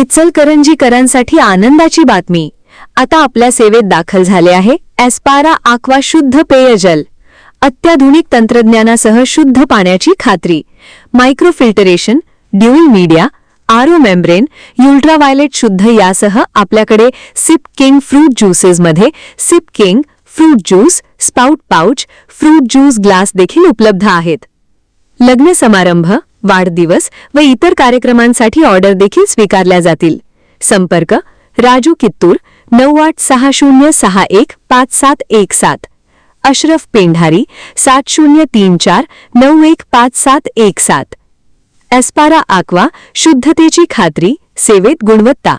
इचलकरंजीकरांसाठी आनंदाची बातमी. आता आपल्या सेवेत दाखल झाले आहे एस्पारा आक्वा शुद्ध पेयजल. अत्याधुनिक तंत्रज्ञानासह शुद्ध पाण्याची खात्री. Microfiltration, dual media, RO membrane, ultraviolet शुद्ध यासह आपल्याकडे सिप किंग फ्रूट ज्यूसेसमध्ये Sip King fruit juice, spout pouch, fruit juice glass देखील उपलब्ध आहेत. लग्न समारंभ, वाढदिवस व इतर कार्यक्रमांसाठी ऑर्डर देखील स्वीकारल्या जातील. संपर्क राजू कित्तूर 9860615717, अशरफ पेंढारी 7034915717. एस्पारा आक्वा, शुद्धतेची खात्री, सेवेत गुणवत्ता.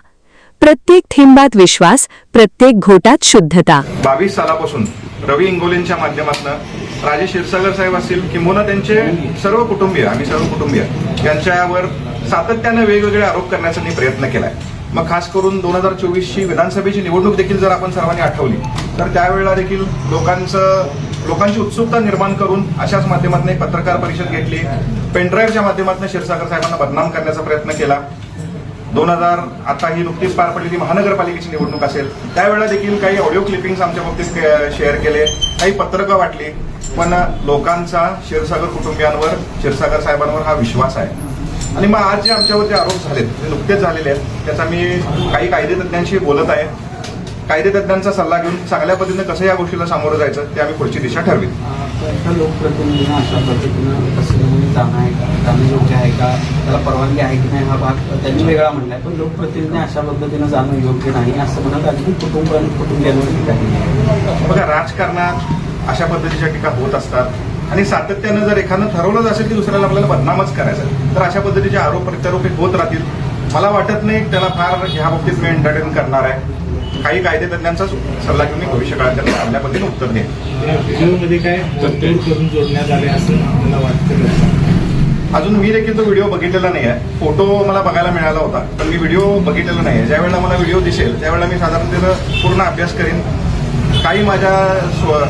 प्रत्येक थेंबात विश्वास, प्रत्येक घोटात शुद्धता. 22 सालापासून रवी इंगोलेंच्या माध्यमातून राजेश क्षीरसागर साहेब असतील किंवा त्यांचे सर्व कुटुंबीय, आम्ही सर्व कुटुंबीय यांच्यावर सातत्याने वेगवेगळे आरोप करण्याचा मी प्रयत्न केलाय. मग खास करून 2024ची विधानसभेची निवडणूक देखील जर आपण सर्वांनी आठवली तर त्यावेळेला देखील लोकांची उत्सुकता निर्माण करून अशाच माध्यमातून एक पत्रकार परिषद घेतली. पेनड्राईव्हच्या माध्यमातून क्षीरसागर साहेबांना बदनाम करण्याचा प्रयत्न केला. 2000 आता ही नुकतीच पार पडलेली महानगरपालिकेची निवडणूक असेल त्यावेळेला देखील काही ऑडिओ क्लिपिंग्स आमच्या बाबतीत शेअर केले, काही पत्रकं वाटली. पण लोकांचा क्षीरसागर कुटुंबियांवर, क्षीरसागर साहेबांवर हा विश्वास आहे. आणि मग आज जे आमच्यावर जे आरोप झालेत ते नुकतेच झालेले आहेत, त्याचा मी काही कायदेतज्ञांशी बोलत आहे. कायदेतज्ञांचा सल्ला घेऊन चांगल्या पद्धतीने कसं या गोष्टीला सामोरं जायचं ते आम्ही पुढची दिशा ठरवी. लोकप्रतिनिधींना अशा पद्धतीनं कसं जाणं योग्य आहे का, त्याला परवानगी आहे की नाही हा भाग त्यांनी वेगळा म्हणलाय. पण लोकप्रतिनिधी अशा पद्धतीनं जाणं योग्य नाही असं म्हणत आणखी कुटुंबियांवर टीका केली. बघा, राजकारणात अशा पद्धतीच्या टीका होत असतात आणि सातत्यानं जर एखादं ठरवलं असेल की दुसऱ्याला आपल्याला बदनामच करायचं तर अशा पद्धतीचे आरोप प्रत्यारोप होत राहतील. मला वाटत नाही त्याला फार ह्या बाबतीत मी एंटरटेन करणार आहे. काही कायदेतज्ञांचा सल्ला घेऊन मी भविष्य काळात त्यांना चांगल्या पद्धतीने उत्तर देईन. व्हिडिओमध्ये काय कंटेंट करून जोडण्यात आले असं मला वाटतं. अजून मी देखील तो व्हिडिओ बघितलेला नाही आहे. फोटो मला बघायला मिळाला होता पण मी व्हिडिओ बघितलेला नाही आहे. ज्यावेळेला मला व्हिडिओ दिसेल त्यावेळेला मी साधारणतः पूर्ण अभ्यास करीन. काही माझ्या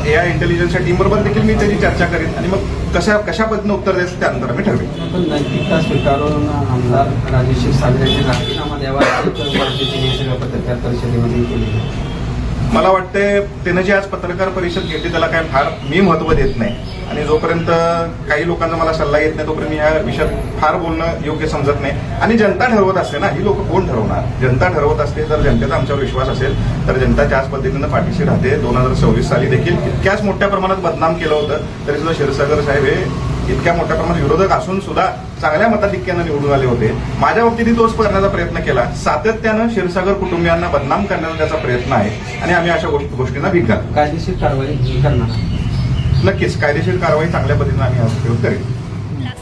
AI इंटेलिजन्सच्या टीमबरोबर देखील मी त्याची चर्चा करीन आणि मग कशा पद्धतीने उत्तर द्यायचं त्यानंतर आम्ही ठरवेन. पण नैतिकता स्वीकारून आमदार राजेश क्षीरसागर यांनी राजीनामा द्यावा सगळ्या पत्रकार परिषदेमध्ये केली. मला वाटतंय त्यानं जी आज पत्रकार परिषद घेतली त्याला काय फार मी महत्त्व देत नाही आणि जोपर्यंत काही लोकांचा मला सल्ला येत नाही तोपर्यंत मी या विषयात फार बोलणं योग्य समजत नाही. आणि जनता ठरवत असते ना, ही लोक कोण ठरवणार? जनता ठरवत असते. जर जनतेचा आमच्यावर विश्वास असेल तर जनता त्याच पद्धतीनं पाठीशी राहते. 2024 साली देखील इतक्याच मोठ्या प्रमाणात बदनाम केलं होतं तरी सुद्धा क्षीरसागर साहेब हे इतक्या मोठ्या प्रमाणात विरोधक असून सुद्धा चांगल्या मताधिक्यानं निवडून आले होते. माझ्या बाबतीतही तोच करण्याचा प्रयत्न केला. सातत्यानं क्षीरसागर कुटुंबियांना बदनाम करण्याचा त्याचा प्रयत्न आहे आणि आम्ही अशा गोष्टींना भीक घालतो. कायदेशीर कारवाई करणार. नक्कीच कायदेशीर कारवाई चांगल्या पद्धतीने आम्ही आज उपयोग करेल.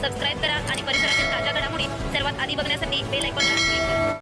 सबस्क्राईब करा आणि परिसरातील ताज्या घडामोडी सर्वात आधी बघण्यासाठी बेल आयकॉन